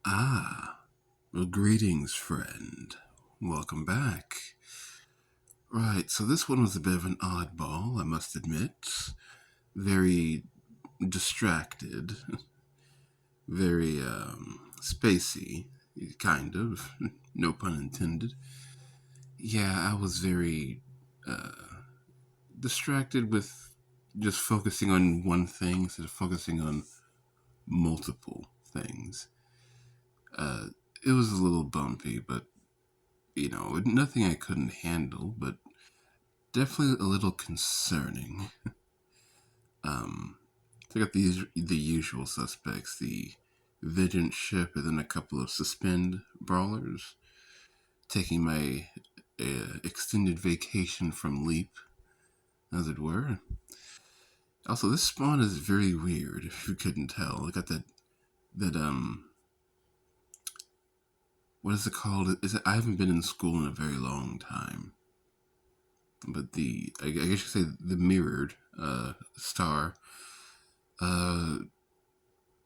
Well, greetings, friend. Welcome back. Right, so this one was a bit of an oddball, I must admit. Very distracted, very, spacey, kind of. No pun intended. Yeah, I was very, distracted with just focusing on one thing instead of focusing on multiple things. Uh, it was a little bumpy, but nothing I couldn't handle, but definitely a little concerning. Um, so I got the usual suspects: the Vigent ship, and then a couple of suspend brawlers. Taking my extended vacation from Leap, as it were. Also, this spawn is very weird. If you couldn't tell, I got that. What is it called? Is it? I haven't been in school in a very long time. But I guess you could say the mirrored star. Uh,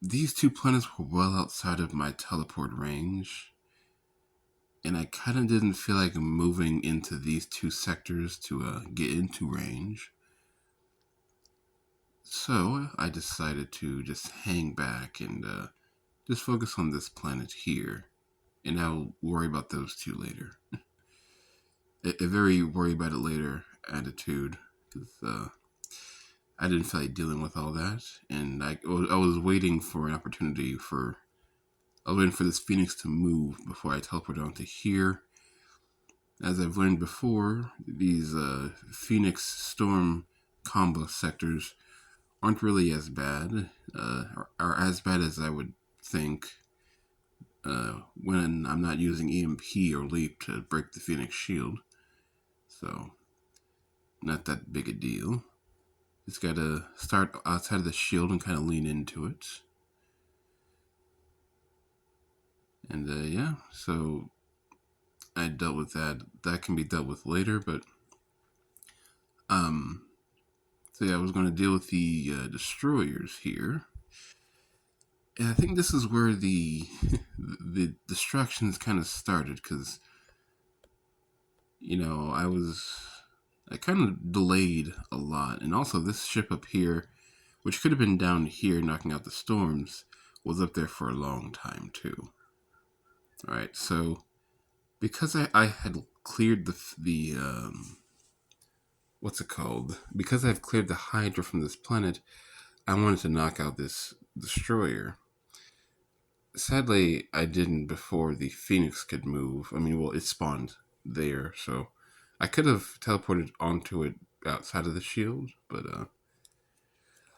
these two planets were well outside of my teleport range, and I kind of didn't feel like moving into these two sectors to get into range. So I decided to just hang back and just focus on this planet here, and I'll worry about those two later. A very worry about it later attitude, because I didn't feel like dealing with all that, and I was waiting for an opportunity I was waiting for this Phoenix to move before I teleported onto here. As I've learned before, these Phoenix Storm combo sectors aren't really as bad, are as bad as I would think when I'm not using EMP or Leap to break the Phoenix shield. So, not that big a deal. Just gotta start outside of the shield and kind of lean into it. And yeah, so I dealt with that. That can be dealt with later, but so yeah, I was going to deal with the destroyers here, and I think this is where the the distractions kind of started because I kind of delayed a lot, and also this ship up here, which could have been down here knocking out the storms, was up there for a long time too. All right, so because I had cleared the what's it called? Because I've cleared the Hydra from this planet, I wanted to knock out this destroyer. Sadly, I didn't before the Phoenix could move. I mean, well, it spawned there, so I could have teleported onto it outside of the shield, but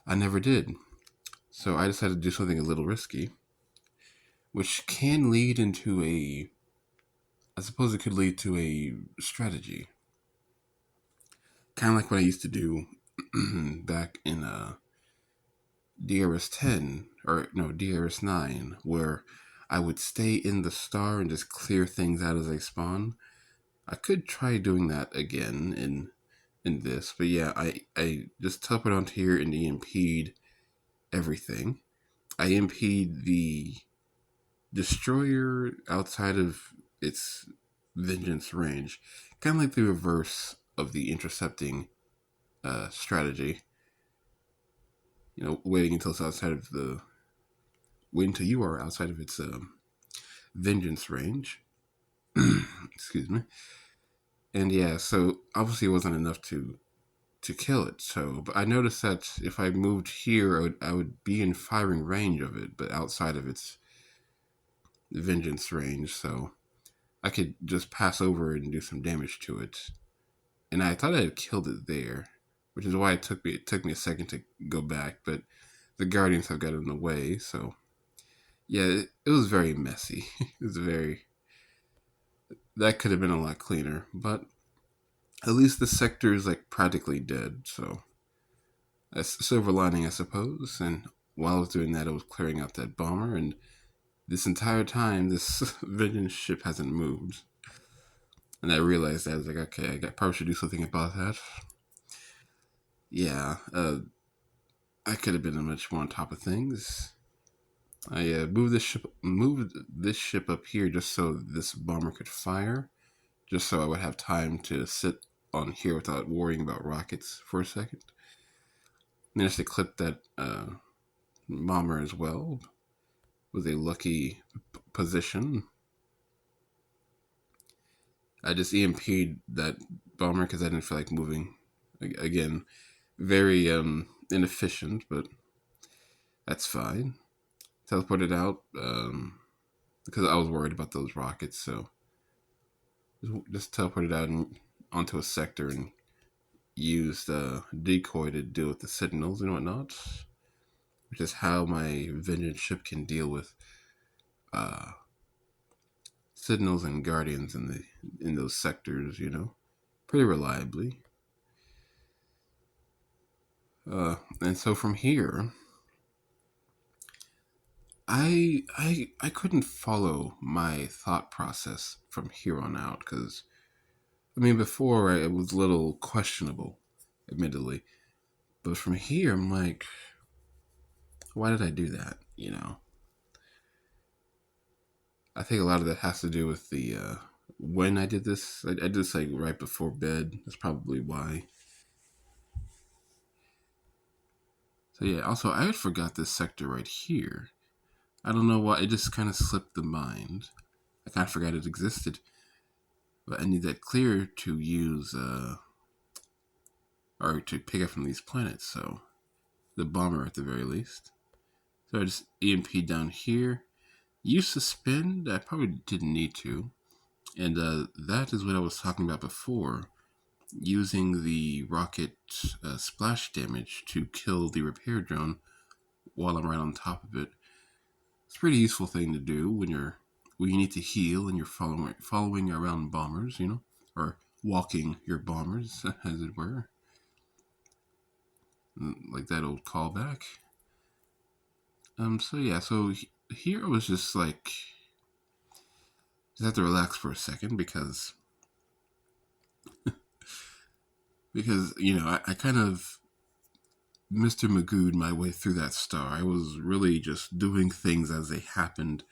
I never did. So I decided to do something a little risky, which can lead into I suppose it could lead to a strategy. Kind of like what I used to do back in DRS10, or no, DRS9, where I would stay in the star and just clear things out as they spawn. I could try doing that again in this, but yeah, I just teleport onto here and EMP'd everything. I EMP'd the destroyer outside of its vengeance range, kind of like the reverse of the intercepting strategy. Waiting until it's outside of wait until you are outside of its vengeance range. Excuse me. And yeah, so obviously it wasn't enough to kill it. So, but I noticed that if I moved here, I would be in firing range of it, but outside of its vengeance range. So I could just pass over and do some damage to it. And I thought I had killed it there, which is why it took me a second to go back. But the Guardians have got in the way, so yeah, it was very messy. It was very that could have been a lot cleaner, but at least the sector is like practically dead. So a silver lining, I suppose. And while I was doing that, I was clearing out that bomber, and this entire time, this vengeance ship hasn't moved. And I realized that I was like, okay, I probably should do something about that. Yeah, I could have been much more on top of things. I moved this ship up here just so this bomber could fire, just so I would have time to sit on here without worrying about rockets for a second. And just to clip that bomber as well was a lucky position. I just EMP'd that bomber because I didn't feel like moving. Again, very inefficient, but that's fine. Teleported out because I was worried about those rockets, so just teleported out and onto a sector and used decoy to deal with the signals and whatnot, which is how my vengeance ship can deal with uh, signals and guardians in those sectors. Pretty reliably. And so from here, I couldn't follow my thought process from here on out because before it was a little questionable, admittedly, but from here I'm like, why did I do that? I think a lot of that has to do with the when I did this. I did this like right before bed. That's probably why. So yeah. Also, I had forgot this sector right here. I don't know why. It just kind of slipped the mind. I kind of forgot it existed. But I need that clear to use or to pick up from these planets. So the bomber at the very least. So I just EMP down here. Use suspend. I probably didn't need to. And that is what I was talking about before. Using the rocket splash damage to kill the repair drone while I'm right on top of it. It's a pretty useful thing to do when you need to heal and you're following around bombers, or walking your bombers, as it were. Like that old callback. So yeah, here I was just like, just have to relax for a second because I kind of Mr. Magoo'd my way through that star. I was really just doing things as they happened.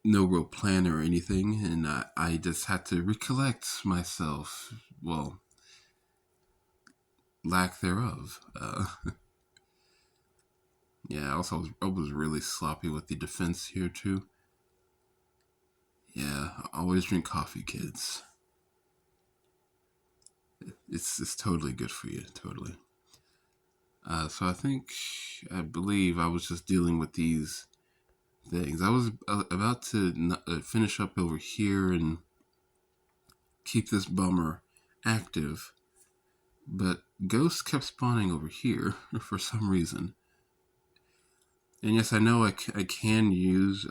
No real plan or anything, and I just had to recollect myself. Well, lack thereof. Yeah, also, I was really sloppy with the defense here, too. Yeah, always drink coffee, kids. It's totally good for you, totally. So I believe I was just dealing with these things. I was about to finish up over here and keep this bummer active, but ghosts kept spawning over here for some reason. And yes, I know I can use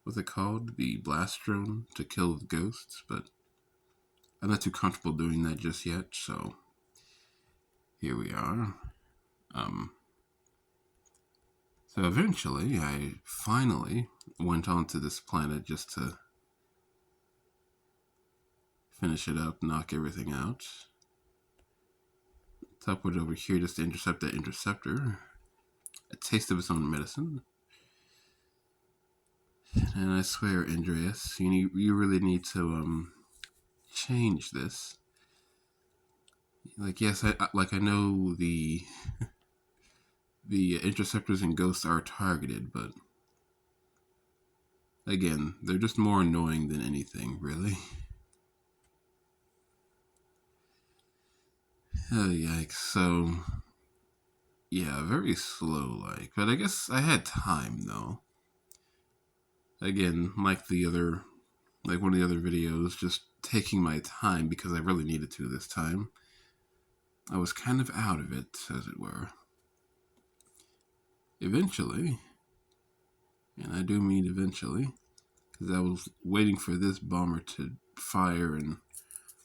what's it called? The blast drone to kill the ghosts, but I'm not too comfortable doing that just yet, so here we are. So eventually, I finally went onto this planet just to finish it up, knock everything out. Upward over here just to intercept that interceptor. A taste of its own medicine. And I swear, Andreas, you really need to change this. Like, yes, I know the interceptors and ghosts are targeted, but again, they're just more annoying than anything, really. Oh, yikes. So, yeah, very slow, but I guess I had time, though. Again, like one of the other videos, just taking my time because I really needed to this time. I was kind of out of it, as it were. Eventually, and I do mean eventually, because I was waiting for this bomber to fire and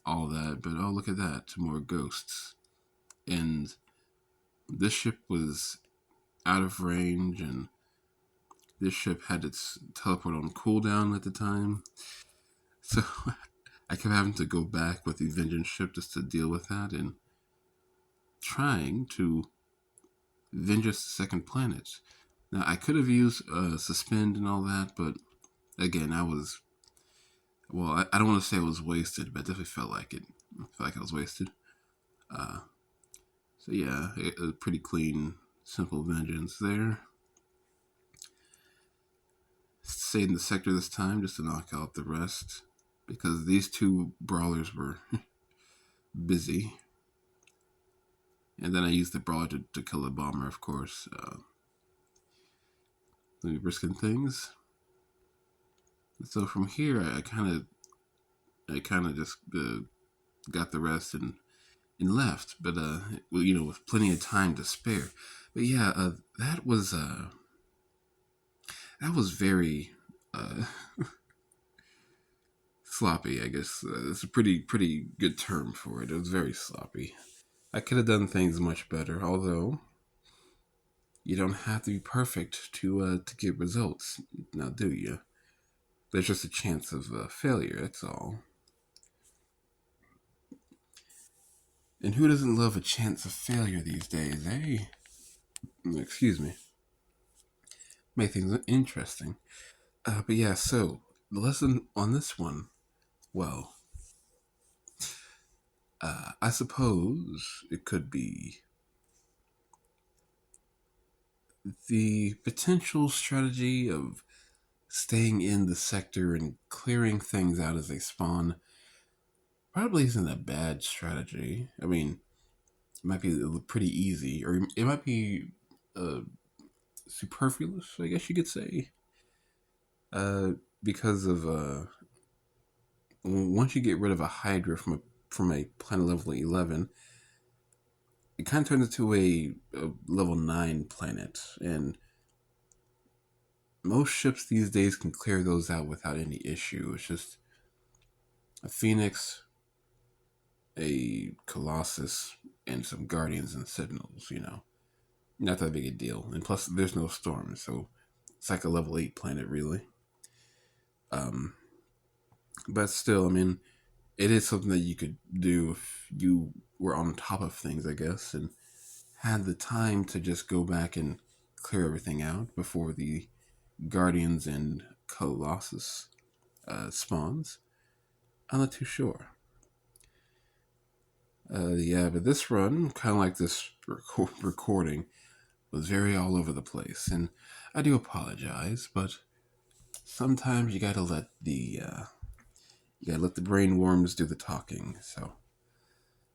all that, but oh, look at that, more ghosts. And this ship was out of range, and this ship had its teleport on cooldown at the time. So I kept having to go back with the vengeance ship just to deal with that, and trying to Vengeance Second Planet. Now, I could have used Suspend and all that, but again, I don't want to say it was wasted, but it definitely felt like it. I felt like it was wasted. Uh, so yeah, a pretty clean, simple Vengeance there. Stayed in the sector this time just to knock out the rest, because these two brawlers were busy. And then I used the brawler to kill the bomber, of course. Risking things. So from here, I kind of just got the rest and left, but with plenty of time to spare. But yeah, that was very sloppy. I guess it's a pretty good term for it. It was very sloppy. I could have done things much better, although you don't have to be perfect to get results. Now, do you? There's just a chance of failure. That's all. And who doesn't love a chance of failure these days, eh? Excuse me. Make things interesting. But yeah, so the lesson on this one, well, I suppose it could be the potential strategy of staying in the sector and clearing things out as they spawn. Probably isn't a bad strategy. I mean, it might be pretty easy, or it might be uh, superfluous, I guess you could say. Because of once you get rid of a Hydra from a planet level 11, it kind of turns into a level 9 planet, and most ships these days can clear those out without any issue. It's just a Phoenix, a Colossus, and some Guardians and Sentinels, Not that big a deal. And plus, there's no storms, so it's like a level 8 planet, really. But still, I mean, it is something that you could do if you were on top of things, I guess, and had the time to just go back and clear everything out before the Guardians and Colossus spawns. I'm not too sure. Yeah, but this run, kind of like this recording, was very all over the place, and I do apologize, but sometimes you gotta let the brain worms do the talking, so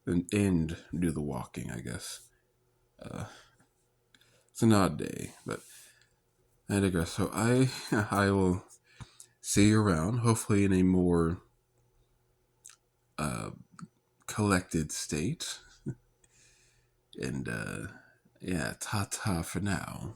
and do the walking, I guess. It's an odd day, but I digress. So I will see you around, hopefully in a more collected state. And yeah, ta ta for now.